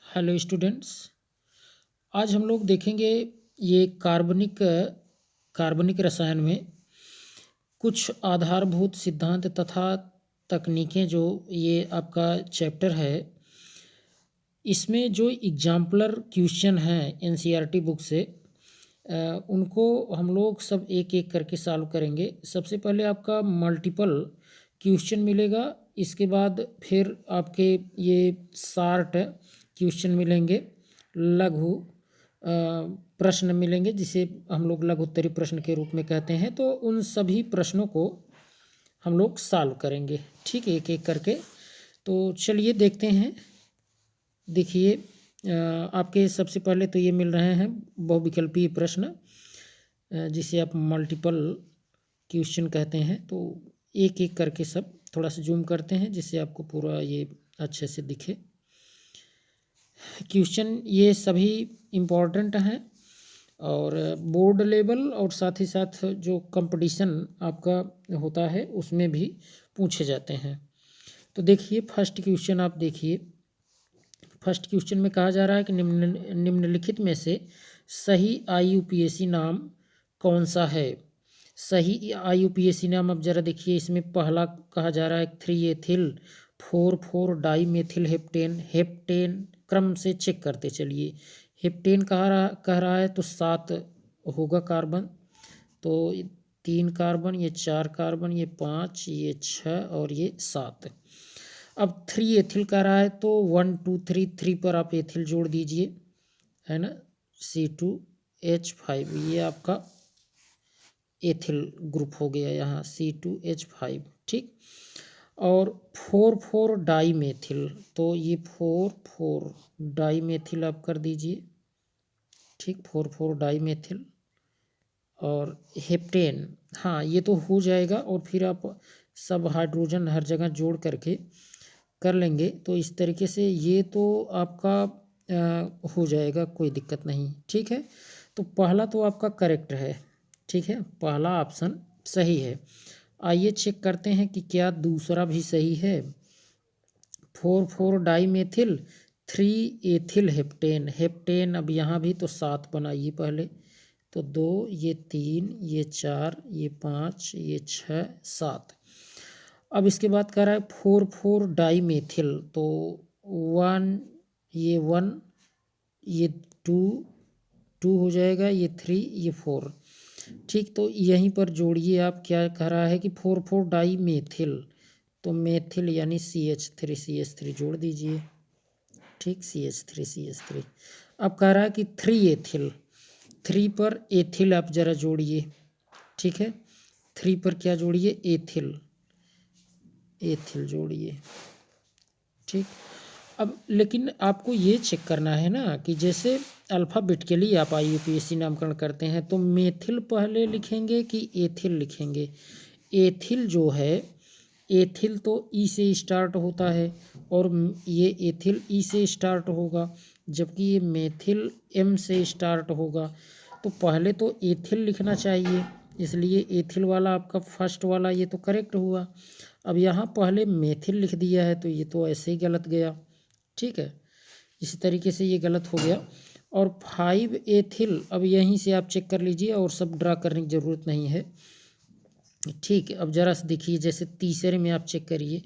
Hello students. आज हम लोग देखेंगे ये कार्बनिक रसायन में कुछ आधारभूत सिद्धांत तथा तकनीकें। जो ये आपका चैप्टर है, इसमें जो एग्जाम्पलर क्वेश्चन हैं एनसीईआरटी बुक से, उनको हम लोग सब एक एक करके सॉल्व करेंगे। सबसे पहले आपका मल्टीपल क्वेश्चन मिलेगा, इसके बाद फिर आपके ये शार्ट क्वेश्चन मिलेंगे, लघु प्रश्न मिलेंगे, जिसे हम लोग लघु उत्तरीय प्रश्न के रूप में कहते हैं। तो उन सभी प्रश्नों को हम लोग सॉल्व करेंगे, ठीक है, एक एक करके। तो चलिए देखते हैं। देखिए, आपके सबसे पहले तो ये मिल रहे हैं बहुविकल्पीय प्रश्न, जिसे आप मल्टीपल क्वेश्चन कहते हैं। तो एक एक करके सब थोड़ा सा जूम करते हैं, जिससे आपको पूरा ये अच्छे से दिखे। क्वेश्चन ये सभी इम्पोर्टेंट हैं और बोर्ड लेवल और साथ ही साथ जो कंपटीशन आपका होता है उसमें भी पूछे जाते हैं। तो देखिए, फर्स्ट क्वेश्चन आप देखिए। फर्स्ट क्वेश्चन में कहा जा रहा है कि निम्नलिखित में से सही आईयूपीएसी नाम कौन सा है। सही आईयूपीएसी नाम, अब जरा देखिए, इसमें पहला कहा जा रहा है 3 ethyl 4,4 di methyl heptane. Heptane क्रम से चेक करते चलिए। हेप्टेन कह रहा है तो 7 होगा कार्बन। तो 3 कार्बन, ये 4 कार्बन, ये 5, ये 6 और ये 7। अब 3 एथिल कह रहा है तो 1 2 3 3 पर आप एथिल जोड़ दीजिए, है ना। C2H5, ये आपका एथिल ग्रुप हो गया यहाँ, C2H5, ठीक। और 4,4 डाई मेथिल, तो ये 4,4 डाई मेथिल आप कर दीजिए, ठीक, 4,4 डाई मेथिल। और हेप्टेन, हाँ, ये तो हो जाएगा। और फिर आप सब हाइड्रोजन हर जगह जोड़ करके कर लेंगे, तो इस तरीके से ये तो आपका हो जाएगा, कोई दिक्कत नहीं, ठीक है। तो पहला तो आपका करेक्ट है, ठीक है, पहला ऑप्शन सही है। आइए चेक करते हैं कि क्या दूसरा भी सही है। 4,4 di methyl 3 ethyl heptane. Heptane, अब यहाँ भी तो 7 बनाइए पहले। तो 2, ये 3, ये 4, ये 5, ये 6, 7। अब इसके बाद कह रहा है 4,4 डाई मेथिल, तो 1, ये 1, ये 2 2 हो जाएगा, ये 3, ये 4, ठीक। तो यहीं पर जोड़िए आप, क्या कह रहा है कि 4,4 डाई मेथिल, तो मेथिल यानी CH3 जोड़ दीजिए, ठीक, CH3। अब कह रहा है कि 3 एथिल, 3 पर एथिल आप जरा जोड़िए, ठीक है। 3 पर क्या जोड़िए, एथिल जोड़िए, ठीक। अब लेकिन आपको ये चेक करना है ना कि जैसे अल्फ़ाबेट के लिए आप आईयूपीएसी नामकरण करते हैं, तो मेथिल पहले लिखेंगे कि एथिल लिखेंगे। एथिल जो है, एथिल तो ई से स्टार्ट होता है और ये एथिल ई से स्टार्ट होगा, जबकि ये मेथिल एम से स्टार्ट होगा। तो पहले तो एथिल लिखना चाहिए, इसलिए एथिल वाला आपका फर्स्ट वाला ये तो करेक्ट हुआ। अब यहाँ पहले मेथिल लिख दिया है, तो ये तो ऐसे ही गलत गया, ठीक है, इसी तरीके से ये गलत हो गया। और 5 एथिल, अब यहीं से आप चेक कर लीजिए और सब ड्रा करने की ज़रूरत नहीं है, ठीक है। अब ज़रा से देखिए, जैसे तीसरे में आप चेक करिए,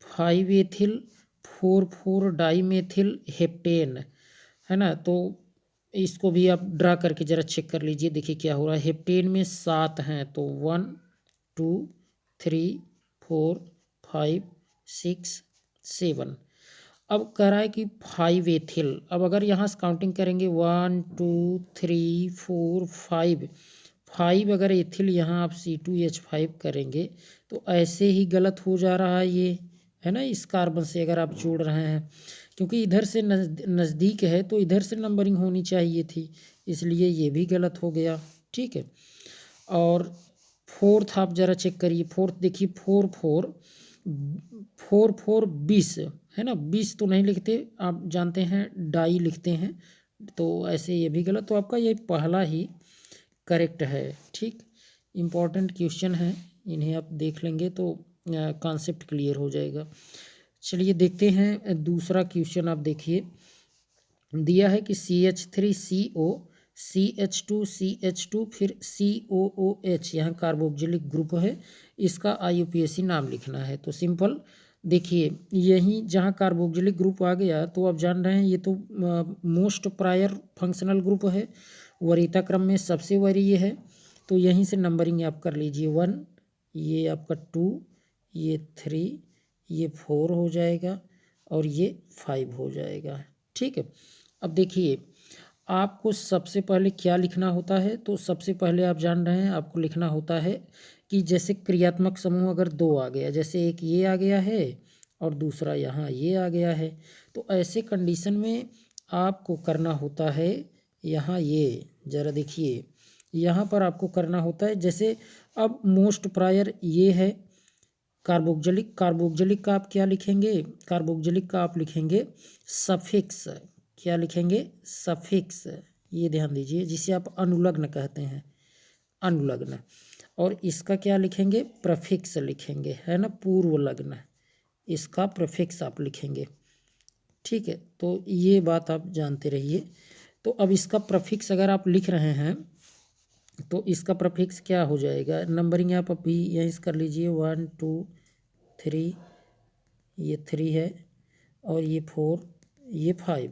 5 एथिल 4,4 डाई मेथिल हेप्टेन, है ना। तो इसको भी आप ड्रा करके ज़रा चेक कर लीजिए, देखिए क्या हो रहा है। हेप्टेन में 7 हैं, तो 1 2 3 4 5 6 7। अब कह रहा है कि 5 एथिल, अब अगर यहाँ से काउंटिंग करेंगे 1 2 3 4 5, 5 अगर एथिल यहाँ आप C2H5 करेंगे, तो ऐसे ही गलत हो जा रहा है ये, है ना। इस कार्बन से अगर आप जोड़ रहे हैं, क्योंकि इधर से नज़दीक है, तो इधर से नंबरिंग होनी चाहिए थी, इसलिए ये भी गलत हो गया, ठीक है। और फोर्थ आप ज़रा चेक करिए। फोर्थ देखिए, 4,4 4,4 20, है ना। 20 तो नहीं लिखते, आप जानते हैं डाई लिखते हैं, तो ऐसे ये भी गलत। तो आपका ये पहला ही करेक्ट है, ठीक। इम्पॉर्टेंट क्वेश्चन है, इन्हें आप देख लेंगे तो कॉन्सेप्ट क्लियर हो जाएगा। चलिए देखते हैं दूसरा क्वेश्चन, आप देखिए। दिया है कि CH3CO CH2 फिर COOH, यहाँ कार्बोक्जिलिक ग्रुप है, इसका IUPAC नाम लिखना है। तो सिंपल देखिए, यहीं जहाँ कार्बोक्जिलिक ग्रुप आ गया तो आप जान रहे हैं ये तो मोस्ट प्रायर फंक्शनल ग्रुप है, वरीयता क्रम में सबसे वरीय है। तो यहीं से नंबरिंग आप कर लीजिए, 1, ये आपका 2, ये 3, ये 4 हो जाएगा और ये 5 हो जाएगा। ठीक है। अब देखिए, आपको सबसे पहले क्या लिखना होता है, तो सबसे पहले आप जान रहे हैं आपको लिखना होता है कि जैसे क्रियात्मक समूह अगर 2 आ गया, जैसे एक ये आ गया है और दूसरा यहाँ ये आ गया है, तो ऐसे कंडीशन में आपको करना होता है यहाँ ये ज़रा देखिए, यहाँ पर आपको करना होता है जैसे अब मोस्ट प्रायर ये है कार्बोक्जिलिक का आप क्या लिखेंगे, कार्बोक्जिलिक का आप लिखेंगे सफिक्स। क्या लिखेंगे? सफिक्स। ये ध्यान दीजिए, जिसे आप अनुलग्न कहते हैं, अनुलग्न। और इसका क्या लिखेंगे? प्रफिक्स लिखेंगे, है ना, पूर्व लग्न, इसका प्रफिक्स आप लिखेंगे। ठीक है, तो ये बात आप जानते रहिए। तो अब इसका प्रफिक्स अगर आप लिख रहे हैं तो इसका प्रफिक्स क्या हो जाएगा, नंबरिंग आप अभी यहीं से कर लीजिए, 1 2 3, ये 3 है और ये 4, ये 5।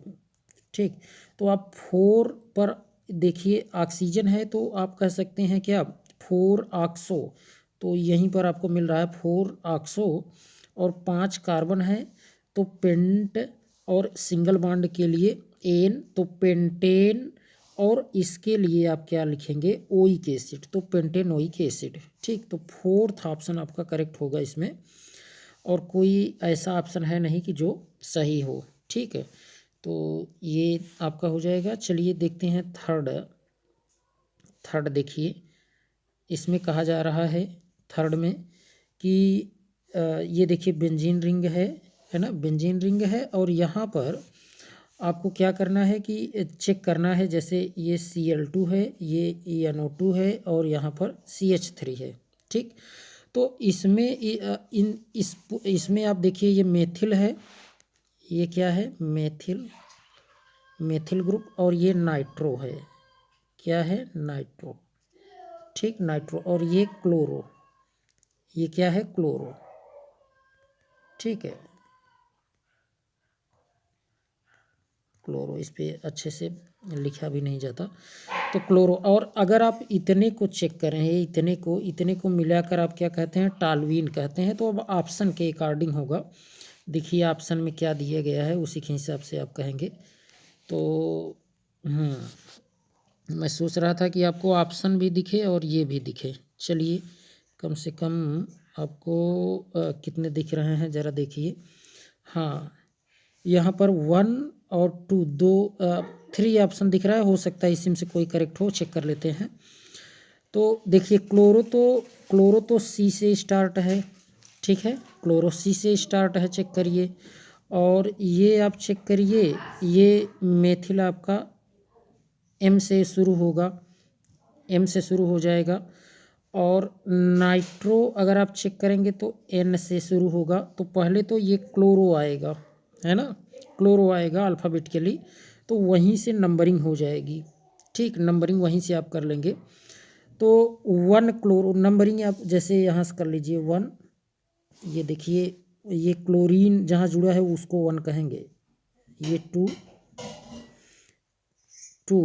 ठीक, तो आप 4 पर देखिए ऑक्सीजन है तो आप कह सकते हैं क्या, 4 ऑक्सो। तो यहीं पर आपको मिल रहा है 4 ऑक्सो और 5 कार्बन है, तो पेंट और सिंगल बॉन्ड के लिए एन, तो पेंटेन, और इसके लिए आप क्या लिखेंगे, ओइक एसिड, तो पेंटेनोइक एसिड। ठीक, तो 4th ऑप्शन आपका करेक्ट होगा इसमें, और कोई ऐसा ऑप्शन है नहीं कि जो सही हो। ठीक है, तो ये आपका हो जाएगा। चलिए देखते हैं थर्ड देखिए, इसमें कहा जा रहा है थर्ड में कि ये देखिए बेंजीन रिंग है ना, बेंजीन रिंग है, और यहाँ पर आपको क्या करना है कि चेक करना है, जैसे ये Cl2 है, ये NO2 है और यहाँ पर CH3 है। ठीक, तो इसमें इसमें आप देखिए ये मेथिल है, ये क्या है, मेथिल ग्रुप, और ये नाइट्रो है, क्या है, नाइट्रो। ठीक, नाइट्रो, और ये क्लोरो, ये क्या है, क्लोरो। ठीक है, क्लोरो, इस पे अच्छे से लिखा भी नहीं जाता, तो क्लोरो। और अगर आप इतने को चेक करें, इतने को मिलाकर आप क्या कहते हैं, टालवीन कहते हैं। तो अब ऑप्शन के अकॉर्डिंग होगा, देखिए ऑप्शन में क्या दिया गया है उसी के हिसाब से आप कहेंगे। तो मैं सोच रहा था कि आपको ऑप्शन भी दिखे और ये भी दिखे। चलिए, कम से कम आपको कितने दिख रहे हैं ज़रा देखिए। हाँ, यहाँ पर 1 और 2 3 ऑप्शन दिख रहा है, हो सकता है इसी में से कोई करेक्ट हो, चेक कर लेते हैं। तो देखिए क्लोरो तो सी से स्टार्ट है। ठीक है, क्लोरो सी से स्टार्ट है, चेक करिए। और ये आप चेक करिए, ये मेथिल आपका M से शुरू होगा, M से शुरू हो जाएगा। और नाइट्रो अगर आप चेक करेंगे तो N से शुरू होगा। तो पहले तो ये क्लोरो आएगा, है ना, क्लोरो आएगा अल्फ़ाबेटिकली, तो वहीं से नंबरिंग हो जाएगी। ठीक, नंबरिंग वहीं से आप कर लेंगे। तो 1 क्लोरो नंबरिंग आप जैसे यहाँ से कर लीजिए 1, ये देखिए ये क्लोरीन जहाँ जुड़ा है उसको 1 कहेंगे, ये 2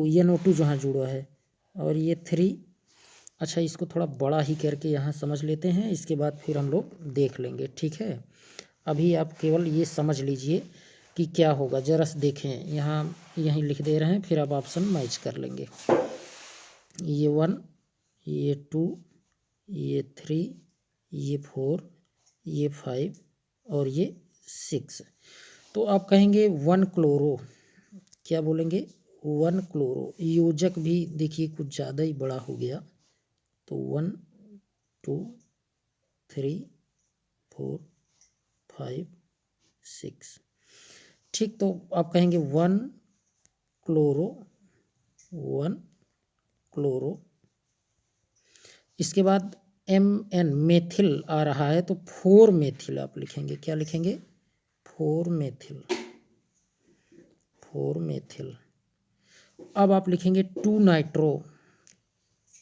ये NO2 जहाँ जुड़ा है, और ये 3। अच्छा, इसको थोड़ा बड़ा ही करके यहाँ समझ लेते हैं, इसके बाद फिर हम लोग देख लेंगे। ठीक है, अभी आप केवल ये समझ लीजिए कि क्या होगा, जरा से देखें, यहाँ यहीं लिख दे रहे हैं, फिर आप ऑप्शन मैच कर लेंगे। ये 1, ये 2, ये 3, ये 4, ये 5 और ये 6। तो आप कहेंगे 1 क्लोरो, क्या बोलेंगे, 1 क्लोरो। योजक भी देखिए कुछ ज़्यादा ही बड़ा हो गया, तो 1 2 3 4 5 6। ठीक, तो आप कहेंगे 1 क्लोरो, 1 क्लोरो। इसके बाद MN मेथिल आ रहा है, तो 4 मेथिल आप लिखेंगे, क्या लिखेंगे, 4 मेथिल, 4 मेथिल। अब आप लिखेंगे 2 नाइट्रो,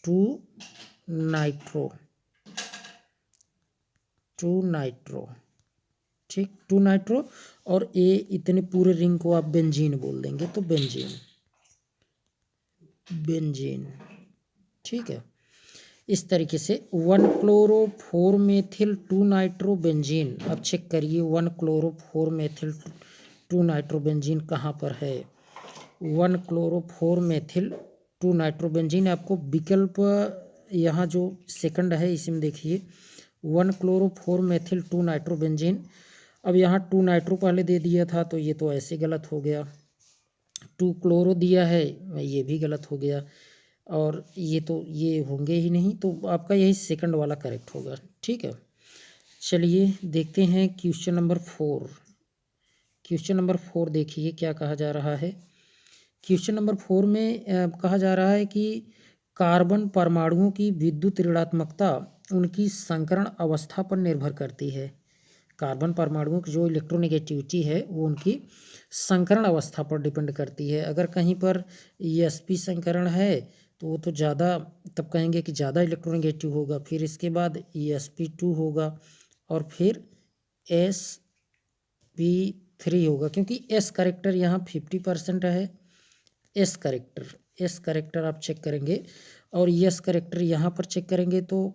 2 नाइट्रो, 2 नाइट्रो, ठीक, 2 नाइट्रो। और ये इतने पूरे रिंग को आप बेंजीन बोल देंगे तो बेंजीन, बेंजीन, ठीक है। इस तरीके से 1 क्लोरो 4 मेथिल 2 नाइट्रो बेंजीन। अब चेक करिए 1 क्लोरो 4 मेथिल 2 नाइट्रो बेंजीन कहाँ पर है। 1 क्लोरो 4 मेथिल 2 नाइट्रो बेंजीन। आपको विकल्प यहाँ जो सेकंड है इसमें देखिए 1 क्लोरो 4 मेथिल 2 नाइट्रो बेंजीन। अब यहाँ 2 नाइट्रो पहले दे दिया था तो ये तो ऐसे गलत हो गया। 2 क्लोरो दिया है, ये भी गलत हो गया। और ये तो ये होंगे ही नहीं, तो आपका यही सेकंड वाला करेक्ट होगा, ठीक है। चलिए देखते हैं क्वेश्चन नंबर 4। क्वेश्चन नंबर 4 देखिए क्या कहा जा रहा है। क्वेश्चन नंबर 4 में कहा जा रहा है कि कार्बन परमाणुओं की विद्युत ऋणात्मकता उनकी संकरण अवस्था पर निर्भर करती है। कार्बन परमाणुओं की जो इलेक्ट्रोनेगेटिविटी है वो उनकी संकरण अवस्था पर डिपेंड करती है। अगर कहीं पर sp संकरण है तो वो तो ज़्यादा, तब कहेंगे कि ज़्यादा इलेक्ट्रोनेगेटिव होगा। फिर इसके बाद sp2 होगा और फिर sp3 होगा, क्योंकि s करेक्टर यहाँ 50% है। s करेक्टर आप चेक करेंगे और s करेक्टर यहाँ पर चेक करेंगे तो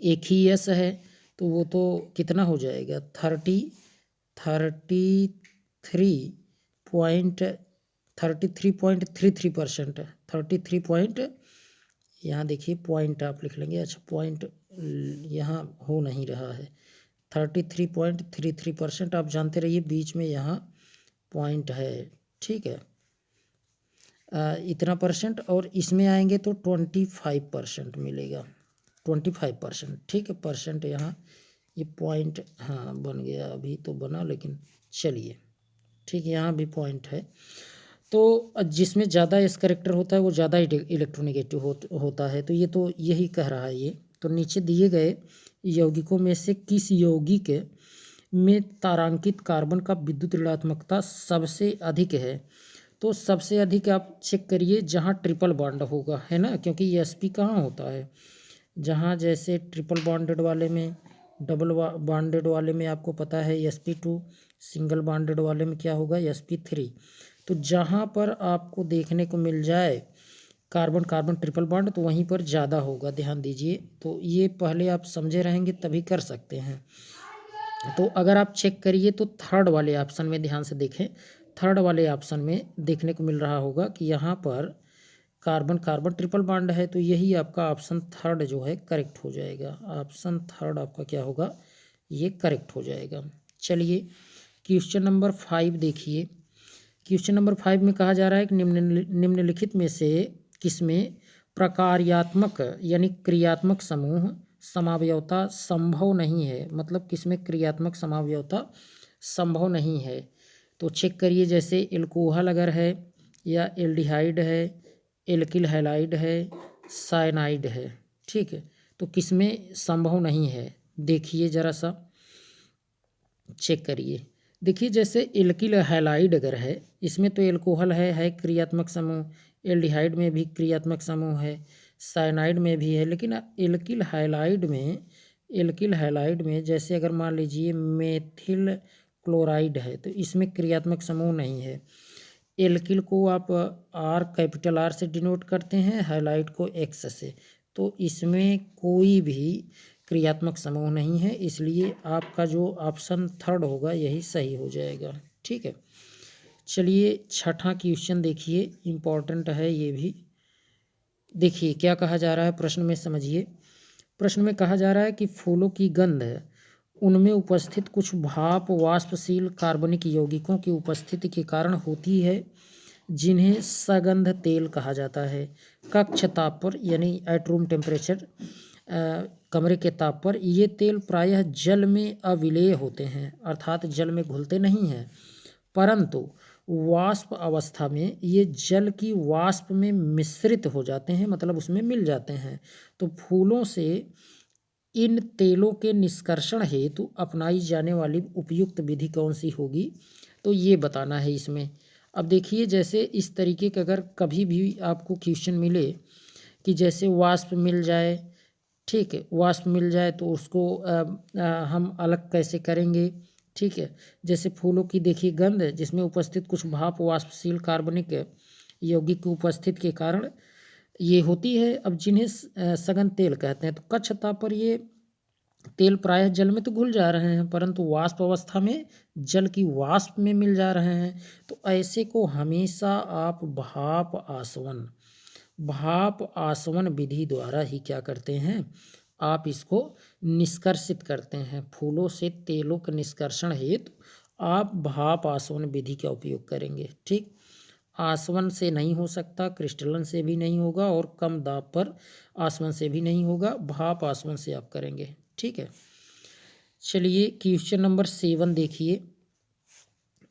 एक ही s है, तो वो तो कितना हो जाएगा 33.33%, 33 पॉइंट, यहाँ देखिए पॉइंट आप लिख लेंगे। अच्छा पॉइंट यहाँ हो नहीं रहा है, 33.33% आप जानते रहिए, बीच में यहाँ पॉइंट है, ठीक है। इतना परसेंट और इसमें आएंगे तो 25% मिलेगा, 25%, ठीक है। परसेंट यहाँ ये पॉइंट हाँ बन गया, अभी तो बना लेकिन चलिए ठीक है, यहाँ भी पॉइंट है। तो जिसमें ज़्यादा एस करेक्टर होता है वो ज़्यादा इलेक्ट्रोनेगेटिव होता है, तो ये तो यही कह रहा है ये। तो नीचे दिए गए यौगिकों में से किस यौगिक में तारांकित कार्बन का विद्युत ऋणात्मकता सबसे अधिक है। तो सबसे अधिक आप चेक करिए जहाँ ट्रिपल बॉन्ड होगा, है ना, क्योंकि ये sp कहाँ होता है, जहाँ जैसे ट्रिपल बॉन्डेड वाले में, डबल बॉन्डेड वाले में आपको पता है sp2, सिंगल बॉन्डेड वाले में क्या होगा sp3। तो जहाँ पर आपको देखने को मिल जाए कार्बन कार्बन ट्रिपल बॉन्ड तो वहीं पर ज़्यादा होगा, ध्यान दीजिए। तो ये पहले आप समझे रहेंगे तभी कर सकते हैं। तो अगर आप चेक करिए तो थर्ड वाले ऑप्शन में ध्यान से देखें, थर्ड वाले ऑप्शन में देखने को मिल रहा होगा कि यहाँ पर कार्बन कार्बन ट्रिपल बॉन्ड है, तो यही आपका ऑप्शन थर्ड जो है करेक्ट हो जाएगा। ऑप्शन थर्ड आपका क्या होगा, ये करेक्ट हो जाएगा। चलिए क्वेश्चन नंबर 5 देखिए। क्वेश्चन नंबर 5 में कहा जा रहा है कि निम्नलिखित में से किसमें प्रकार्यात्मक यानी क्रियात्मक समूह समावयवता संभव नहीं है। मतलब किसमें क्रियात्मक समावयवता संभव नहीं है। तो चेक करिए, जैसे एल्कोहल अगर है या एल्डिहाइड है, एल्किल हैलाइड है, साइनाइड है, ठीक है, तो किसमें संभव नहीं है। देखिए ज़रा सा चेक करिए। देखिए जैसे एल्किल हैलाइड अगर है, इसमें तो एल्कोहल है क्रियात्मक समूह, एल्डिहाइड में भी क्रियात्मक समूह है, साइनाइड में भी है, लेकिन एल्किल हैलाइड में जैसे अगर मान लीजिए मेथिल क्लोराइड है तो इसमें क्रियात्मक समूह नहीं है। एल्किल को आप R कैपिटल R से डिनोट करते हैं, हैलाइड को X से, तो इसमें कोई भी क्रियात्मक समूह नहीं है, इसलिए आपका जो ऑप्शन थर्ड होगा यही सही हो जाएगा, ठीक है। चलिए छठा क्वेश्चन देखिए, इम्पोर्टेंट है ये भी। देखिए क्या कहा जा रहा है प्रश्न में, समझिए। प्रश्न में कहा जा रहा है कि फूलों की गंध उनमें उपस्थित कुछ भाप वाष्पशील कार्बनिक यौगिकों की उपस्थिति के कारण होती है, जिन्हें सगंध तेल कहा जाता है। कक्ष ताप पर यानी एट रूम टेम्परेचर, कमरे के ताप पर ये तेल प्रायः जल में अविलेय होते हैं, अर्थात जल में घुलते नहीं हैं, परंतु वाष्प अवस्था में ये जल की वाष्प में मिश्रित हो जाते हैं, मतलब उसमें मिल जाते हैं। तो फूलों से इन तेलों के निष्कर्षण हेतु अपनाई जाने वाली उपयुक्त विधि कौन सी होगी, तो ये बताना है इसमें। अब देखिए जैसे इस तरीके का अगर कभी भी आपको क्वेश्चन मिले कि जैसे वाष्प मिल जाए, ठीक है, वाष्प मिल जाए तो उसको हम अलग कैसे करेंगे, ठीक है। जैसे फूलों की देखिए गंध जिसमें उपस्थित कुछ भाप वाष्पशील कार्बनिक यौगिक की उपस्थिति के कारण ये होती है। अब जिन्हें सघन तेल कहते हैं, तो कच्छ ताप पर ये तेल प्रायः जल में तो घुल जा रहे हैं परंतु वाष्प अवस्था में जल की वाष्प में मिल जा रहे हैं। तो ऐसे को हमेशा आप भाप आसवन विधि द्वारा ही क्या करते हैं, आप इसको निष्कर्षित करते हैं। फूलों से तेलों के निष्कर्षण हेतु आप भाप आसवन विधि का उपयोग करेंगे, ठीक। आसवन से नहीं हो सकता, क्रिस्टलन से भी नहीं होगा और कम दाब पर आसवन से भी नहीं होगा, भाप आसवन से आप करेंगे, ठीक है। चलिए क्वेश्चन नंबर 7 देखिए।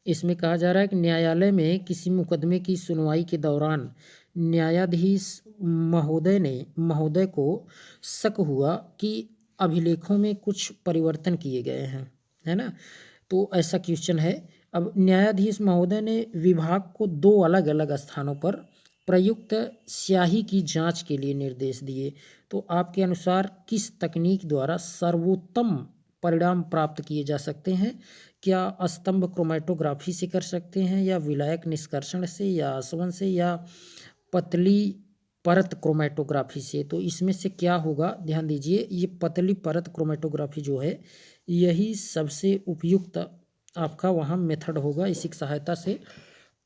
इसमें कहा जा रहा है कि न्यायालय में किसी मुकदमे की सुनवाई के दौरान न्यायाधीश महोदय को शक हुआ कि अभिलेखों में कुछ परिवर्तन किए गए हैं, है ना। तो ऐसा क्वेश्चन है। अब न्यायाधीश महोदय ने विभाग को 2 अलग अलग स्थानों पर प्रयुक्त स्याही की जांच के लिए निर्देश दिए। तो आपके अनुसार किस तकनीक द्वारा सर्वोत्तम परिणाम प्राप्त किए जा सकते हैं? क्या स्तंभ क्रोमैटोग्राफी से कर सकते हैं या विलायक निष्कर्षण से या आसवन से या पतली परत क्रोमैटोग्राफी से? तो इसमें से क्या होगा, ध्यान दीजिए, ये पतली परत क्रोमैटोग्राफी जो है यही सबसे उपयुक्त आपका वहाँ मेथड होगा। इसी की सहायता से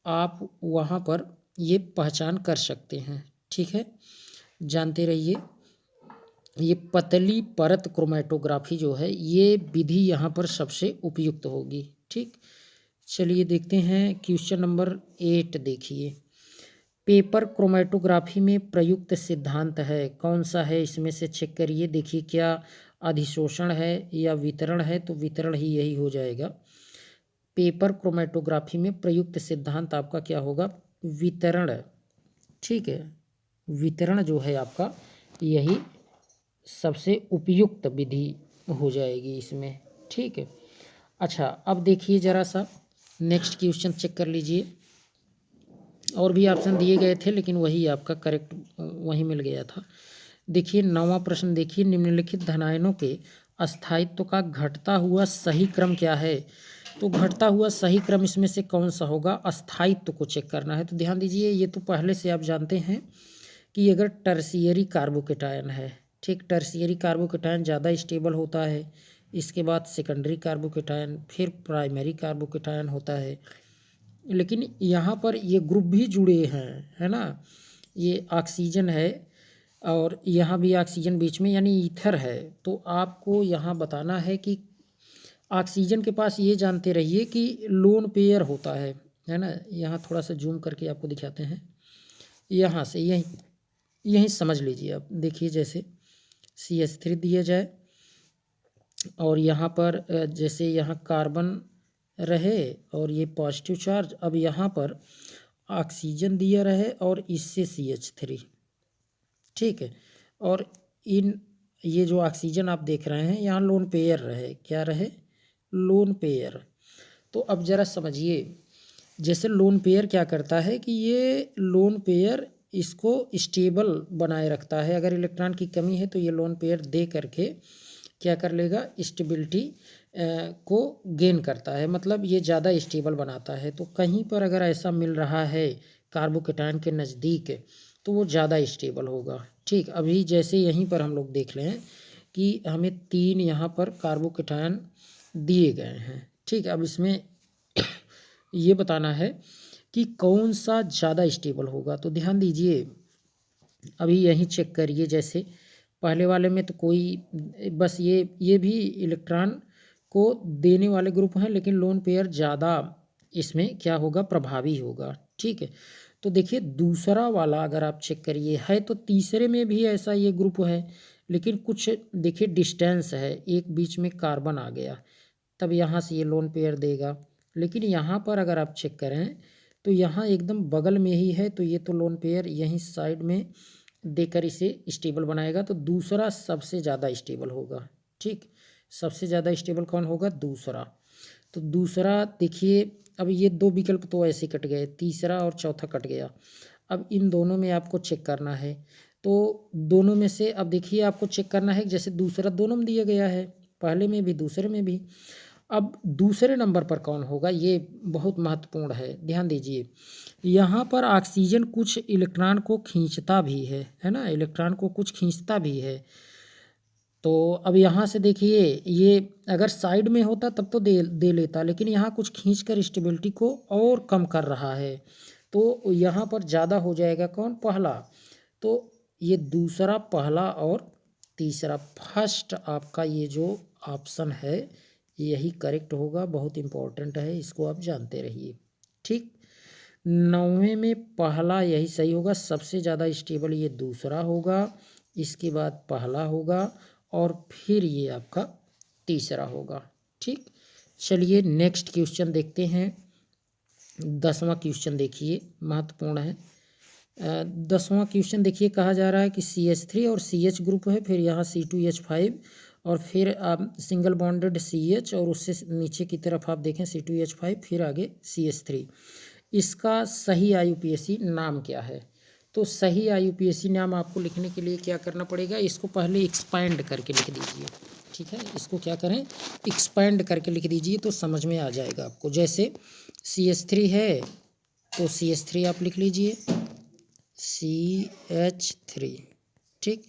आप वहाँ पर ये पहचान कर सकते हैं, ठीक है। जानते रहिए ये पतली परत क्रोमैटोग्राफी जो है ये विधि यहाँ पर सबसे उपयुक्त होगी, ठीक। चलिए देखते हैं क्वेश्चन नंबर 8 देखिए। पेपर क्रोमैटोग्राफी में प्रयुक्त सिद्धांत है, कौन सा है इसमें से चेक करिए। देखिए क्या अधिशोषण है या वितरण है, तो वितरण ही यही हो जाएगा। पेपर क्रोमैटोग्राफी में प्रयुक्त सिद्धांत आपका क्या होगा, वितरण, ठीक है। वितरण जो है आपका यही सबसे उपयुक्त विधि हो जाएगी इसमें, ठीक है। अच्छा अब देखिए ज़रा सा नेक्स्ट क्वेश्चन चेक कर लीजिए। और भी ऑप्शन दिए गए थे लेकिन वही आपका करेक्ट वही मिल गया था। देखिए 9वां प्रश्न देखिए, निम्नलिखित धनायनों के अस्थायित्व का घटता हुआ सही क्रम क्या है? तो घटता हुआ सही क्रम इसमें से कौन सा होगा, अस्थायित्व को चेक करना है। तो ध्यान दीजिए ये तो पहले से आप जानते हैं कि अगर टर्शियरी कार्बोकेटायन है, ठीक, टर्शियरी कार्बोकेटायन ज़्यादा स्टेबल होता है, इसके बाद सेकेंडरी कार्बोकेटायन, फिर प्राइमरी कार्बोकेटायन होता है। लेकिन यहाँ पर ये ग्रुप भी जुड़े हैं, है ना। ये ऑक्सीजन है और यहाँ भी ऑक्सीजन बीच में यानी ईथर है। तो आपको यहाँ बताना है कि ऑक्सीजन के पास ये जानते रहिए कि लोन पेयर होता है ना। यहाँ थोड़ा सा जूम करके आपको दिखाते हैं, यहाँ से यहीं समझ लीजिए आप। देखिए जैसे CH3 दिया जाए और यहाँ पर जैसे यहाँ कार्बन रहे और ये पॉजिटिव चार्ज, अब यहाँ पर ऑक्सीजन दिया रहे और इससे CH3, ठीक है। और इन ये जो ऑक्सीजन आप देख रहे हैं यहाँ लोन पेयर रहे, क्या रहे, लोन पेयर। तो अब ज़रा समझिए, जैसे लोन पेयर क्या करता है कि ये लोन पेयर इसको स्टेबल बनाए रखता है। अगर इलेक्ट्रॉन की कमी है तो ये लोन पेयर दे करके क्या कर लेगा, स्टेबिलिटी को गेन करता है, मतलब ये ज़्यादा स्टेबल बनाता है। तो कहीं पर अगर ऐसा मिल रहा है कार्बोकेटायन के नज़दीक तो वो ज़्यादा स्टेबल होगा, ठीक। अभी जैसे यहीं पर हम लोग देख लें कि हमें 3 यहाँ पर कार्बोकेटायन दिए गए हैं, ठीक। अब इसमें ये बताना है कि कौन सा ज़्यादा स्टेबल होगा। तो ध्यान दीजिए अभी यहीं चेक करिए, जैसे पहले वाले में तो कोई बस ये भी इलेक्ट्रॉन को देने वाले ग्रुप हैं लेकिन लोन पेयर ज़्यादा इसमें क्या होगा, प्रभावी होगा, ठीक है। तो देखिए दूसरा वाला अगर आप चेक करिए है तो तीसरे में भी ऐसा ये ग्रुप है लेकिन कुछ देखिए डिस्टेंस है, एक बीच में कार्बन आ गया तब यहाँ से ये लोन पेयर देगा। लेकिन यहाँ पर अगर आप चेक करें तो यहाँ एकदम बगल में ही है तो ये तो लोन पेयर यहीं साइड में देकर इसे स्टेबल बनाएगा। तो दूसरा सबसे ज़्यादा स्टेबल होगा, ठीक। सबसे ज़्यादा स्टेबल कौन होगा, दूसरा। तो दूसरा देखिए, अब ये 2 विकल्प तो ऐसे कट गए, तीसरा और चौथा कट गया। अब इन दोनों में आपको चेक करना है, तो दोनों में से अब देखिए आपको चेक करना है, जैसे दूसरा दोनों में दिया गया है, पहले में भी दूसरे में भी। अब दूसरे नंबर पर कौन होगा, ये बहुत महत्वपूर्ण है, ध्यान दीजिए। यहाँ पर ऑक्सीजन कुछ इलेक्ट्रॉन को खींचता भी है ना, इलेक्ट्रॉन को कुछ खींचता भी है। तो अब यहाँ से देखिए, ये अगर साइड में होता तब तो दे दे लेता, लेकिन यहाँ कुछ खींच कर स्टेबिलिटी को और कम कर रहा है, तो यहाँ पर ज़्यादा हो जाएगा कौन, पहला। तो ये दूसरा, पहला और तीसरा, फर्स्ट आपका ये जो ऑप्शन है यही करेक्ट होगा। बहुत इम्पोर्टेंट है, इसको आप जानते रहिए। ठीक, 9वें में पहला यही सही होगा, सबसे ज़्यादा स्टेबल ये दूसरा होगा, इसके बाद पहला होगा और फिर ये आपका तीसरा होगा। ठीक, चलिए नेक्स्ट क्वेश्चन देखते हैं। 10वां क्वेश्चन देखिए, महत्वपूर्ण है। 10वां क्वेश्चन देखिए, कहा जा रहा है कि CH3 और CH ग्रुप है, फिर यहाँ C2H5 और फिर आप सिंगल बॉन्डेड CH और उससे नीचे की तरफ आप देखें C2H5, फिर आगे CH3। इसका सही IUPAC नाम क्या है? तो सही IUPAC नाम आपको लिखने के लिए क्या करना पड़ेगा, इसको पहले एक्सपैंड करके लिख दीजिए। ठीक है, इसको क्या करें, एक्सपैंड करके लिख दीजिए तो समझ में आ जाएगा आपको। जैसे CH3 है तो CH3 आप लिख लीजिए, CH3। ठीक,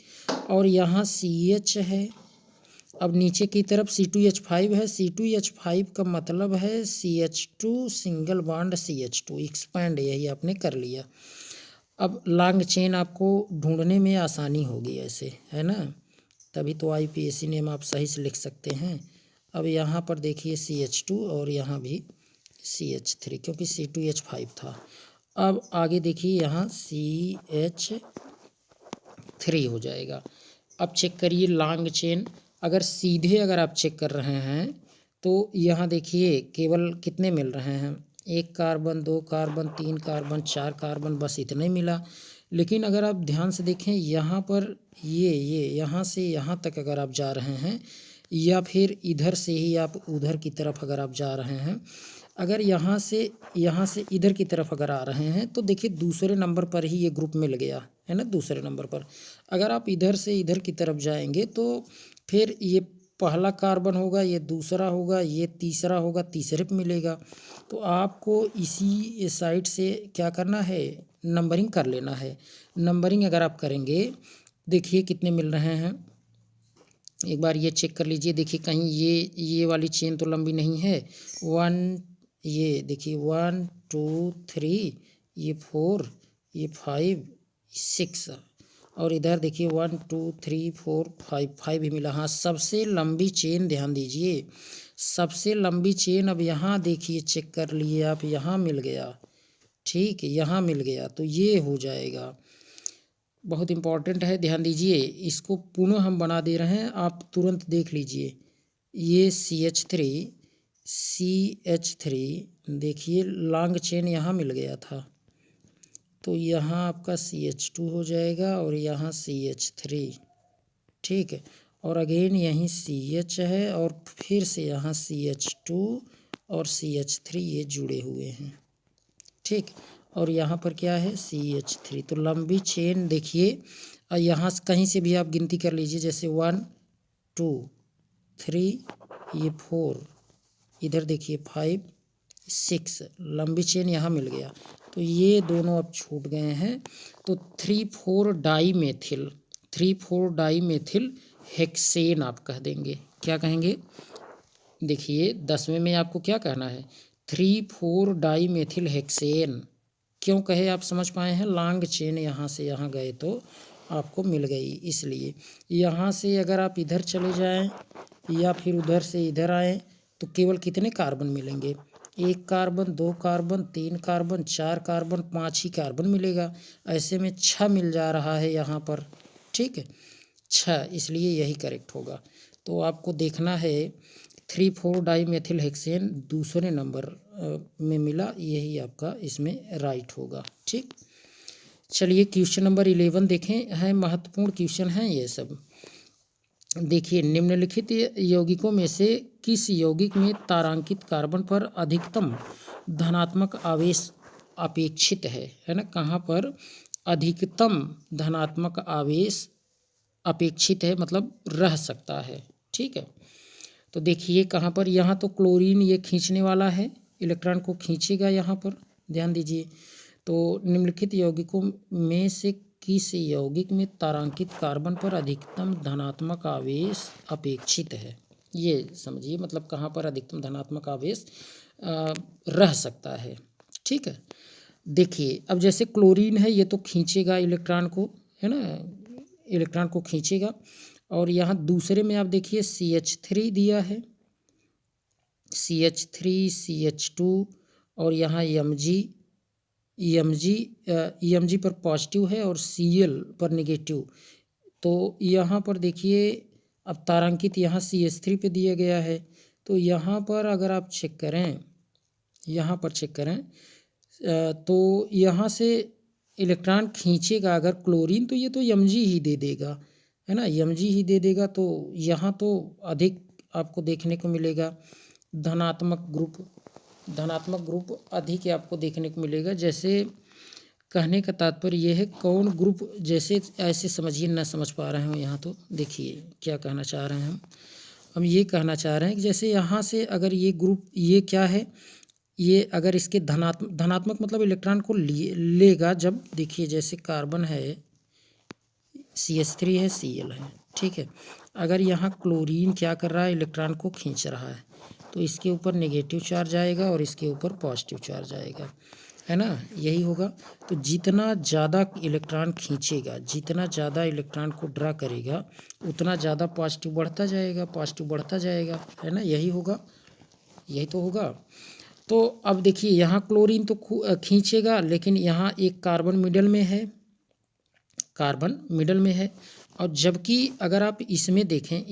और यहाँ CH है, अब नीचे की तरफ C2H5 है, C2H5 का मतलब है CH2 single bond CH2, expand यही आपने कर लिया। अब लॉन्ग चेन आपको ढूंढने में आसानी होगी ऐसे, है ना, तभी तो IUPAC नेम आप सही से लिख सकते हैं। अब यहाँ पर देखिए CH2 और यहाँ भी CH3, क्योंकि C2H5 था। अब आगे देखिए यहाँ CH3 हो जाएगा। अब चेक करिए लॉन्ग चेन, अगर सीधे अगर आप चेक कर रहे हैं तो यहाँ देखिए केवल कितने मिल रहे हैं, 1 कार्बन, 2 कार्बन, 3 कार्बन, 4 कार्बन, बस इतना ही मिला। लेकिन अगर आप ध्यान से देखें यहाँ पर ये यहाँ से यहाँ तक अगर आप जा रहे हैं, या फिर इधर से ही आप उधर की तरफ अगर आप जा रहे हैं, अगर यहाँ से इधर की तरफ अगर आ रहे हैं तो देखिए दूसरे नंबर पर ही ये ग्रुप मिल गया है ना, दूसरे नंबर पर। अगर आप इधर से इधर की तरफ जाएंगे तो फिर ये पहला कार्बन होगा, ये दूसरा होगा, ये तीसरा होगा, तीसरे पे मिलेगा। तो आपको इसी साइड से क्या करना है, नंबरिंग कर लेना है। नंबरिंग अगर आप करेंगे, देखिए कितने मिल रहे हैं, एक बार ये चेक कर लीजिए। देखिए कहीं ये वाली चेन तो लंबी नहीं है, 1, ये देखिए 1 2 3, ये 4, ये 5 6, और इधर देखिए 1 2 3 4 5 भी मिला। हाँ, सबसे लंबी चेन, ध्यान दीजिए सबसे लंबी चेन। अब यहाँ देखिए चेक कर लिए आप, यहाँ मिल गया। ठीक, यहाँ मिल गया तो ये हो जाएगा। बहुत इम्पॉर्टेंट है, ध्यान दीजिए। इसको पुनः हम बना दे रहे हैं, आप तुरंत देख लीजिए। ये CH3 देखिए लॉन्ग चेन यहाँ मिल गया था, तो यहाँ आपका CH2 हो जाएगा और यहाँ CH3। ठीक है, और अगेन यहीं CH है और फिर से यहाँ CH2 और CH3 ये जुड़े हुए हैं। ठीक, और यहाँ पर क्या है, CH3। तो लंबी चेन देखिए, और यहाँ से कहीं से भी आप गिनती कर लीजिए, जैसे 1 2 3, ये 4, इधर देखिए 5 6, लंबी चेन यहाँ मिल गया। तो ये दोनों अब छूट गए हैं, तो 3,4 डाई मेथिल हेक्सेन आप कह देंगे। क्या कहेंगे, देखिए 10वें में आपको क्या कहना है, 3,4 डाई मेथिल हेक्सेन। क्यों कहे आप समझ पाए हैं, लॉन्ग चेन यहाँ से यहाँ गए तो आपको मिल गई, इसलिए। यहाँ से अगर आप इधर चले जाएं या फिर उधर से इधर आएं तो केवल कितने कार्बन मिलेंगे, 1 कार्बन, 2 कार्बन, 3 कार्बन, 4 कार्बन, 5 ही कार्बन मिलेगा। ऐसे में 6 मिल जा रहा है यहाँ पर। ठीक है, 6, इसलिए यही करेक्ट होगा। तो आपको देखना है 3,4 डाई मेथिल हेक्सेन दूसरे नंबर में मिला, यही आपका इसमें राइट होगा। ठीक, चलिए क्वेश्चन नंबर 11 देखें, है महत्वपूर्ण क्वेश्चन हैं ये सब। देखिए निम्नलिखित यौगिकों में से किस यौगिक में तारांकित कार्बन पर अधिकतम धनात्मक आवेश अपेक्षित है ना, कहाँ पर अधिकतम धनात्मक आवेश अपेक्षित है मतलब रह सकता है। ठीक है, तो देखिए कहाँ पर, यहाँ तो क्लोरीन ये खींचने वाला है, इलेक्ट्रॉन को खींचेगा यहाँ पर, ध्यान दीजिए। तो निम्नलिखित यौगिकों में से किस यौगिक में तारांकित कार्बन पर अधिकतम धनात्मक आवेश अपेक्षित है, ये समझिए, मतलब कहाँ पर अधिकतम धनात्मक आवेश रह सकता है। ठीक है, देखिए अब जैसे क्लोरीन है, ये तो खींचेगा इलेक्ट्रॉन को, है ना, इलेक्ट्रॉन को खींचेगा। और यहाँ दूसरे में आप देखिए CH3 दिया है, CH3 CH2, और यहाँ EMG पर पॉजिटिव है और Cl पर नेगेटिव। तो यहाँ पर देखिए अब तारांकित यहाँ CH3 पे दिया गया है, तो यहाँ पर अगर आप चेक करें, यहाँ पर चेक करें तो यहाँ से इलेक्ट्रॉन खींचेगा अगर क्लोरीन, तो ये तो Mg ही दे देगा, है ना, Mg ही दे देगा। तो यहाँ तो अधिक आपको देखने को मिलेगा धनात्मक ग्रुप अधिक आपको देखने को मिलेगा। जैसे कहने का तात्पर्य यह है, कौन ग्रुप, जैसे ऐसे समझिए, ना समझ पा रहे हो यहाँ, तो देखिए क्या कहना चाह रहे हैं हम ये कहना चाह रहे हैं कि जैसे यहाँ से अगर ये ग्रुप, ये क्या है, ये अगर इसके धनात्मक मतलब इलेक्ट्रॉन को लेगा, जब देखिए जैसे कार्बन है, CH3 है, Cl है, ठीक है, अगर यहाँ क्लोरीन क्या कर रहा है, इलेक्ट्रॉन को खींच रहा है, तो इसके ऊपर नेगेटिव चार्ज आएगा और इसके ऊपर पॉजिटिव चार्ज आएगा, है ना, यही होगा। तो जितना ज़्यादा इलेक्ट्रॉन खींचेगा, जितना ज़्यादा इलेक्ट्रॉन को ड्रा करेगा, उतना ज़्यादा पॉजिटिव बढ़ता जाएगा, पॉजिटिव बढ़ता जाएगा, है ना, यही होगा, यही तो होगा। तो अब देखिए यहाँ क्लोरीन तो खींचेगा, लेकिन यहाँ एक कार्बन मिडल में है, कार्बन मिडल में है, और जबकि अगर आप इसमें देखें,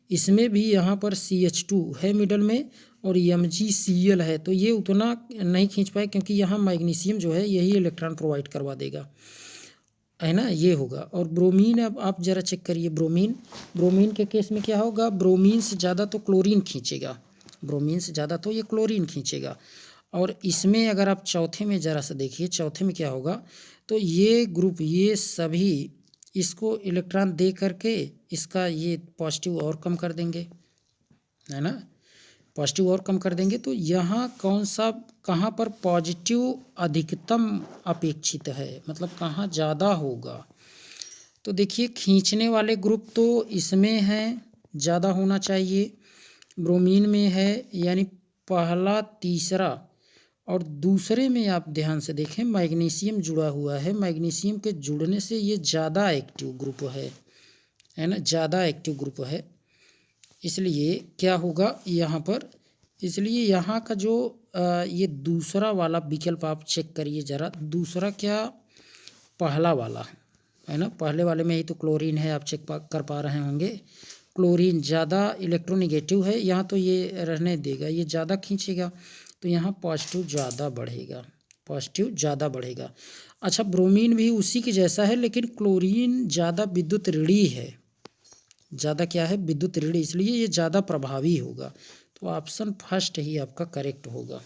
इसमें भी यहाँ पर CH2 है मिडल में और MgCl है, तो ये उतना नहीं खींच पाए, क्योंकि यहाँ मैग्नीशियम जो है यही इलेक्ट्रॉन प्रोवाइड करवा देगा, है ना, ये होगा। और ब्रोमीन, अब आप ज़रा चेक करिए, ब्रोमीन के केस में क्या होगा, ब्रोमीन से ज़्यादा तो क्लोरीन खींचेगा, ब्रोमीन से ज़्यादा तो ये क्लोरीन खींचेगा। और इसमें अगर आप चौथे में ज़रा सा देखिए, चौथे में क्या होगा, तो ये ग्रुप, ये सभी इसको इलेक्ट्रॉन दे करके इसका ये पॉजिटिव और कम कर देंगे, है ना, पॉजिटिव और कम कर देंगे। तो यहाँ कौन सा, कहाँ पर पॉजिटिव अधिकतम अपेक्षित है, मतलब कहाँ ज़्यादा होगा, तो देखिए खींचने वाले ग्रुप तो इसमें है, ज़्यादा होना चाहिए, ब्रोमीन में है, यानी पहला तीसरा, और दूसरे में आप ध्यान से देखें मैग्नीशियम जुड़ा हुआ है, मैग्नीशियम के जुड़ने से ये ज़्यादा एक्टिव ग्रुप है ना, ज़्यादा एक्टिव ग्रुप है, इसलिए क्या होगा यहाँ पर, इसलिए यहाँ का जो ये दूसरा वाला विकल्प आप चेक करिए ज़रा, दूसरा क्या, पहला वाला, है ना, पहले वाले में ही तो क्लोरीन है, आप चेक कर पा रहे होंगे, क्लोरीन ज़्यादा इलेक्ट्रोनेगेटिव है, यहाँ तो ये रहने देगा, ये ज़्यादा खींचेगा, तो यहाँ पॉजिटिव ज़्यादा बढ़ेगा, पॉजिटिव ज़्यादा बढ़ेगा। अच्छा, ब्रोमीन भी उसी के जैसा है, लेकिन क्लोरीन ज़्यादा विद्युत ऋणी है, ज़्यादा क्या है, विद्युत ऋणी, इसलिए ये ज़्यादा प्रभावी होगा। तो ऑप्शन फर्स्ट ही आपका करेक्ट होगा।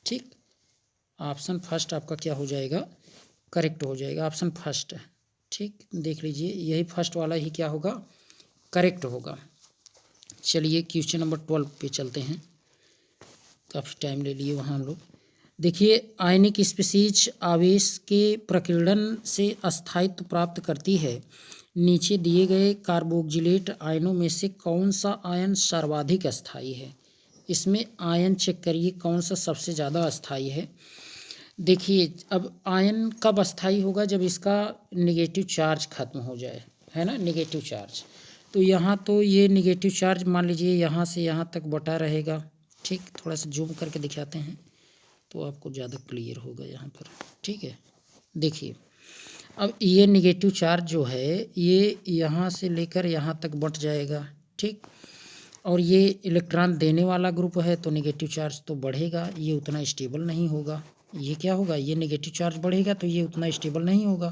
ठीक, ऑप्शन फर्स्ट आपका क्या हो जाएगा, करेक्ट हो जाएगा, ऑप्शन फर्स्ट है। ठीक, देख लीजिए यही फर्स्ट वाला ही क्या होगा, करेक्ट होगा। चलिए क्वेश्चन नंबर 12 पे चलते हैं, काफ़ी टाइम ले लिए वहाँ हम लोग। देखिए आयनिक स्पीशीज आवेश के प्रकीर्णन से अस्थायित्व प्राप्त करती है, नीचे दिए गए कार्बोक्जिलेट आयनों में से कौन सा आयन सर्वाधिक अस्थायी है, इसमें आयन चेक करिए कौन सा सबसे ज़्यादा अस्थायी है। देखिए अब आयन कब अस्थायी होगा, जब इसका नेगेटिव चार्ज खत्म हो जाए, है ना, नेगेटिव चार्ज। तो यहाँ तो ये नेगेटिव चार्ज मान लीजिए यहाँ से यहाँ तक बटा रहेगा। ठीक, थोड़ा सा जूम करके दिखाते हैं तो आपको ज़्यादा क्लियर होगा यहाँ पर। ठीक है, देखिए अब ये नेगेटिव चार्ज जो है ये यहाँ से लेकर यहाँ तक बट जाएगा। ठीक, और ये इलेक्ट्रॉन देने वाला ग्रुप है, तो नेगेटिव चार्ज तो बढ़ेगा, ये उतना स्टेबल नहीं होगा। ये क्या होगा, ये नेगेटिव चार्ज बढ़ेगा तो ये उतना स्टेबल नहीं होगा।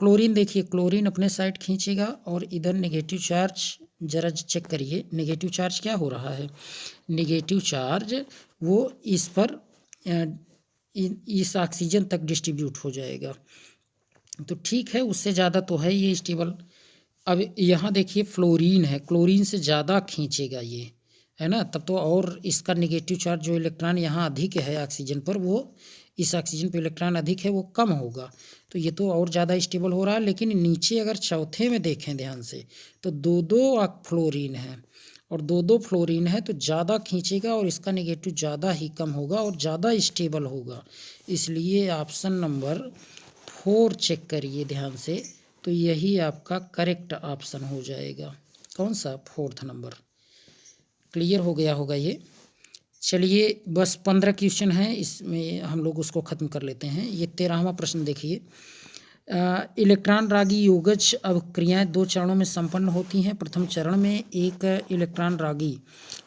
क्लोरीन देखिए, क्लोरीन अपने साइड खींचेगा और इधर नेगेटिव चार्ज ज़रा चेक करिए नेगेटिव चार्ज क्या हो रहा है। नेगेटिव चार्ज वो इस पर इस ऑक्सीजन तक डिस्ट्रीब्यूट हो जाएगा। तो ठीक है, उससे ज़्यादा तो है ये स्टेबल। अब यहाँ देखिए फ्लोरीन है, क्लोरीन से ज़्यादा खींचेगा ये, है ना, तब तो और इसका नेगेटिव चार्ज जो इलेक्ट्रॉन यहाँ अधिक है ऑक्सीजन पर, वो इस ऑक्सीजन पे इलेक्ट्रॉन अधिक है वो कम होगा, तो ये तो और ज़्यादा स्टेबल हो रहा है। लेकिन नीचे अगर चौथे में देखें ध्यान से तो दो दो फ्लोरीन है, और दो दो फ्लोरीन है तो ज़्यादा खींचेगा और इसका नेगेटिव ज़्यादा ही कम होगा और ज़्यादा स्टेबल होगा। इसलिए ऑप्शन नंबर 4 चेक करिए ध्यान से, तो यही आपका करेक्ट ऑप्शन हो जाएगा। कौन सा? 4th number. क्लियर हो गया होगा ये। चलिए बस 15 क्वेश्चन हैं, इसमें हम लोग उसको ख़त्म कर लेते हैं। ये 13वां प्रश्न देखिए। इलेक्ट्रॉन रागी योगज अभिक्रियाएं 2 चरणों में संपन्न होती हैं। प्रथम चरण में एक इलेक्ट्रॉन रागी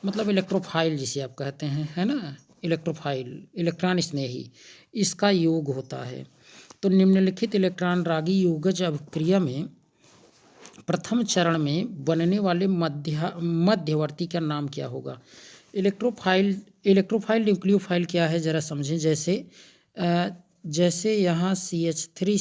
मतलब इलेक्ट्रोफाइल जिसे आप कहते हैं, है ना, इलेक्ट्रोफाइल इलेक्ट्रॉन स्नेही, इसका योग होता है। तो निम्नलिखित इलेक्ट्रॉन रागी योगज अभिक्रिया में प्रथम चरण में बनने वाले मध्यवर्ती का नाम क्या होगा? इलेक्ट्रोफाइल न्यूक्लियोफाइल क्या है ज़रा समझें। जैसे यहाँ CH3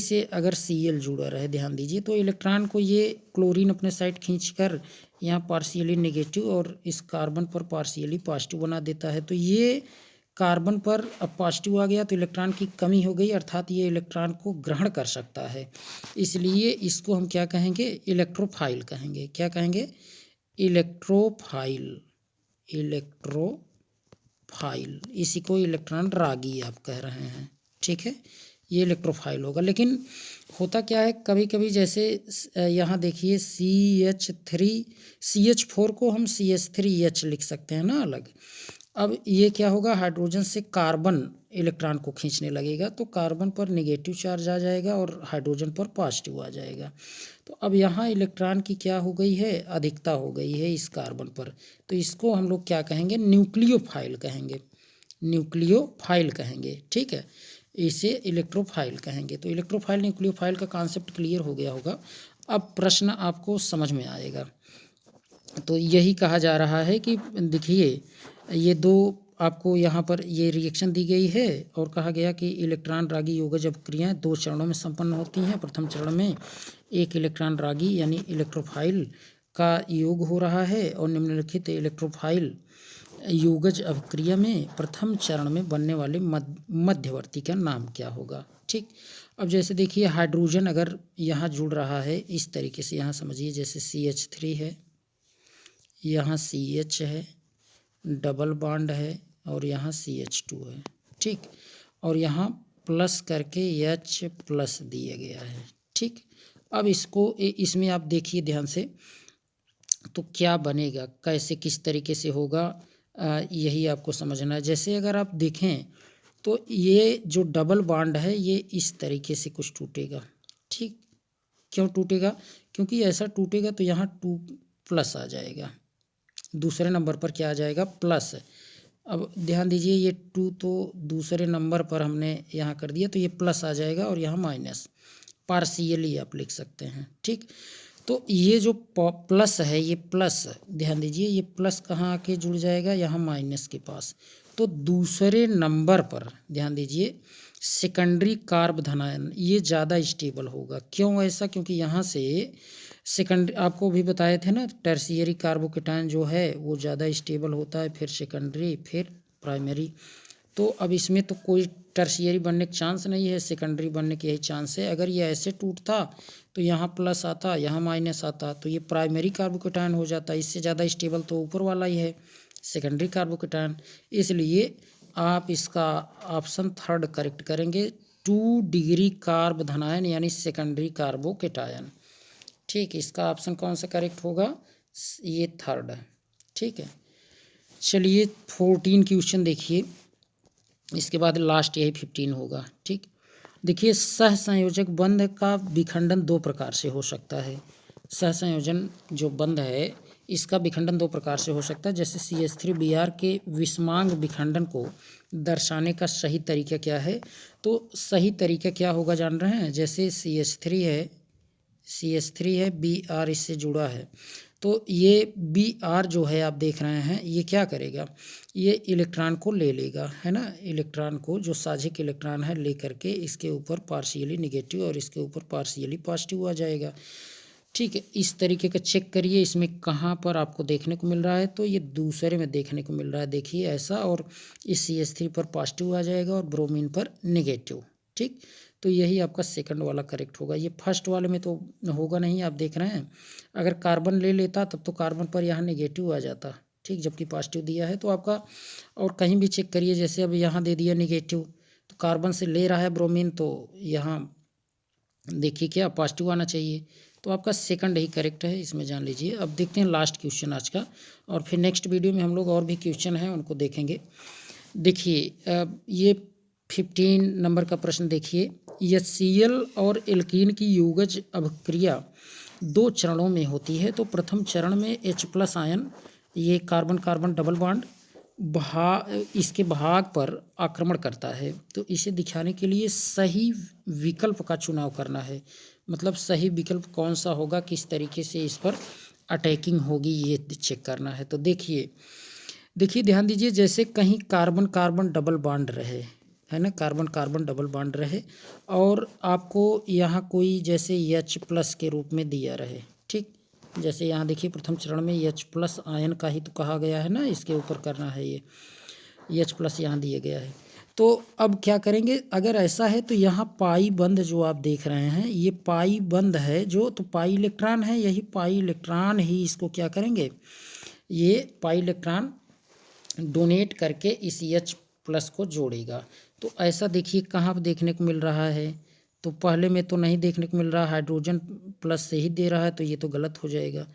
से अगर Cl जुड़ा रहे, ध्यान दीजिए, तो इलेक्ट्रॉन को ये क्लोरीन अपने साइड खींचकर यहाँ पार्शियली नेगेटिव और इस कार्बन पर पार्शियली पॉजिटिव बना देता है। तो ये कार्बन पर अब पॉजिटिव आ गया तो इलेक्ट्रॉन की कमी हो गई, अर्थात ये इलेक्ट्रॉन को ग्रहण कर सकता है। इसलिए इसको हम क्या कहेंगे? इलेक्ट्रोफाइल कहेंगे। क्या कहेंगे? इलेक्ट्रोफाइल। इसी को इलेक्ट्रॉन रागी आप कह रहे हैं, ठीक है, ये इलेक्ट्रोफाइल होगा। लेकिन होता क्या है, कभी कभी जैसे यहाँ देखिए CH4 को हम CH3H लिख सकते हैं ना अलग। अब ये क्या होगा, हाइड्रोजन से कार्बन इलेक्ट्रॉन को खींचने लगेगा तो कार्बन पर नेगेटिव चार्ज आ जाएगा और हाइड्रोजन पर पॉजिटिव आ जाएगा। तो अब यहाँ इलेक्ट्रॉन की क्या हो गई है? अधिकता हो गई है इस कार्बन पर। तो इसको हम लोग क्या कहेंगे? न्यूक्लियोफाइल कहेंगे, ठीक है, इसे इलेक्ट्रोफाइल कहेंगे। तो इलेक्ट्रोफाइल न्यूक्लियोफाइल का कॉन्सेप्ट क्लियर हो गया होगा। अब प्रश्न आपको समझ में आएगा। तो यही कहा जा रहा है कि देखिए ये दो आपको यहाँ पर ये रिएक्शन दी गई है और कहा गया कि इलेक्ट्रॉन रागी योगज अभिक्रियाएं 2 चरणों में संपन्न होती हैं। प्रथम चरण में एक इलेक्ट्रॉन रागी यानी इलेक्ट्रोफाइल का योग हो रहा है और निम्नलिखित इलेक्ट्रोफाइल योगज अभिक्रिया में प्रथम चरण में बनने वाले मध्यवर्ती का नाम क्या होगा? ठीक। अब जैसे देखिए हाइड्रोजन अगर यहाँ जुड़ रहा है इस तरीके से, यहाँ समझिए जैसे CH3 है, यहाँ CH है, डबल बॉन्ड है और यहाँ CH2 है, ठीक, और यहाँ प्लस करके H प्लस दिया गया है, ठीक। अब इसको इसमें आप देखिए ध्यान से, तो क्या बनेगा, कैसे किस तरीके से होगा, यही आपको समझना है। जैसे अगर आप देखें तो ये जो डबल बॉन्ड है ये इस तरीके से कुछ टूटेगा, ठीक। क्यों टूटेगा? क्योंकि ऐसा टूटेगा तो यहाँ 2 प्लस आ जाएगा, दूसरे नंबर पर क्या आ जाएगा? प्लस। अब ध्यान दीजिए ये 2 तो दूसरे नंबर पर हमने यहाँ कर दिया तो ये प्लस आ जाएगा और यहाँ माइनस, पार्शियली आप लिख सकते हैं, ठीक। तो ये जो प्लस है ये प्लस, ध्यान दीजिए ये प्लस कहाँ आके जुड़ जाएगा? यहाँ माइनस के पास। तो दूसरे नंबर पर ध्यान दीजिए सेकेंडरी कार्ब धनायन ये ज़्यादा स्टेबल होगा। क्यों ऐसा? क्योंकि यहाँ से सेकेंडरी आपको भी बताए थे ना, टर्शियरी कार्बोकेटायन जो है वो ज़्यादा स्टेबल होता है, फिर सेकेंडरी, फिर प्राइमरी। तो अब इसमें तो कोई टर्शियरी बनने का चांस नहीं है, सेकेंडरी बनने के यही चांस है। अगर ये ऐसे टूटता तो यहाँ प्लस आता, यहाँ माइनस आता, तो ये प्राइमरी कार्बोकेटायन हो जाता। इससे ज़्यादा स्टेबल तो ऊपर वाला ही है, सेकेंडरी कार्बोकेटायन। इसलिए आप इसका ऑप्शन 3 करेक्ट करेंगे, 2 डिग्री कार्ब धनायन यानी सेकेंडरी कार्बोकेटायन, ठीक। इसका ऑप्शन कौन सा करेक्ट होगा? ये 3, ठीक है। चलिए 14 क्वेश्चन देखिए, इसके बाद लास्ट यही 15 होगा, ठीक। देखिए सहसंयोजक बंध का विखंडन 2 प्रकार से हो सकता है। सहसंयोजन जो बंध है इसका विखंडन 2 प्रकार से हो सकता है। जैसे CH3Br के विषमांग विखंडन को दर्शाने का सही तरीका क्या है? तो सही तरीका क्या होगा जान रहे हैं? जैसे CH3 है, CH3 है, Br इससे जुड़ा है। तो ये Br जो है आप देख रहे हैं, ये क्या करेगा, ये इलेक्ट्रॉन को ले लेगा, है ना, इलेक्ट्रॉन को जो साझिक इलेक्ट्रॉन है ले करके इसके ऊपर पार्शियली निगेटिव और इसके ऊपर पार्शियली पॉजिटिव आ जाएगा। ठीक है, इस तरीके का चेक करिए इसमें कहाँ पर आपको देखने को मिल रहा है। तो ये दूसरे में देखने को मिल रहा है, देखिए ऐसा, और इस CH3 पर पॉजिटिव आ जाएगा और ब्रोमीन पर नेगेटिव। ठीक, तो यही आपका सेकंड वाला करेक्ट होगा। ये फर्स्ट वाले में तो होगा नहीं, आप देख रहे हैं। अगर कार्बन ले लेता तब तो कार्बन पर यहाँ नेगेटिव आ जाता, ठीक, जबकि पॉजिटिव दिया है तो आपका। और कहीं भी चेक करिए, जैसे अब यहाँ दे दिया नेगेटिव, तो कार्बन से ले रहा है ब्रोमीन, तो यहाँ देखिए क्या पॉजिटिव आना चाहिए। तो आपका सेकंड ही करेक्ट है, इसमें जान लीजिए। अब देखते हैं लास्ट क्वेश्चन आज का, और फिर नेक्स्ट वीडियो में हम लोग और भी क्वेश्चन हैं उनको देखेंगे। देखिए ये 15 नंबर का प्रश्न देखिए। HCl और एल्कीन की योगज अभिक्रिया 2 चरणों में होती है। तो प्रथम चरण में H+ आयन, ये कार्बन कार्बन डबल बॉन्ड इसके भाग पर आक्रमण करता है। तो इसे दिखाने के लिए सही विकल्प का चुनाव करना है, मतलब सही विकल्प कौन सा होगा, किस तरीके से इस पर अटैकिंग होगी, ये चेक करना है। तो देखिए ध्यान दीजिए, जैसे कहीं कार्बन कार्बन डबल बॉन्ड रहे, है ना, कार्बन कार्बन डबल बॉन्ड रहे, और आपको यहाँ कोई जैसे H+ के रूप में दिया रहे, ठीक, जैसे यहाँ देखिए प्रथम चरण में H+ आयन का ही तो कहा गया है ना, इसके ऊपर करना है, ये H+ यहाँ दिया गया है। तो अब क्या करेंगे, अगर ऐसा है तो यहाँ पाई बंद जो आप देख रहे हैं, ये पाई बंद है जो, तो पाई इलेक्ट्रॉन है, यही पाई इलेक्ट्रॉन ही इसको क्या करेंगे, ये पाई इलेक्ट्रॉन डोनेट करके इस H+ को जोड़ेगा। तो ऐसा देखिए कहाँ पर देखने को मिल रहा है, तो पहले में तो नहीं देखने को मिल रहा, हाइड्रोजन प्लस से ही दे रहा है, तो ये तो गलत हो जाएगा।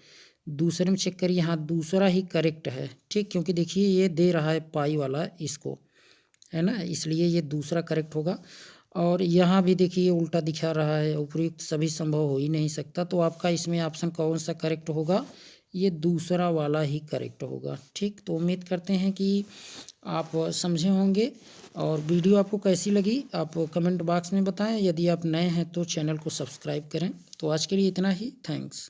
दूसरे में चेक करिए, हाँ दूसरा ही करेक्ट है, ठीक, क्योंकि देखिए ये दे रहा है पाई वाला इसको, है ना, इसलिए ये दूसरा करेक्ट होगा। और यहाँ भी देखिए उल्टा दिखा रहा है, उपयुक्त सभी संभव हो ही नहीं सकता। तो आपका इसमें ऑप्शन कौन सा करेक्ट होगा, ये दूसरा वाला ही करेक्ट होगा। ठीक, तो उम्मीद करते हैं कि आप समझे होंगे, और वीडियो आपको कैसी लगी आप कमेंट बॉक्स में बताएं। यदि आप नए हैं तो चैनल को सब्सक्राइब करें। तो आज के लिए इतना ही, थैंक्स।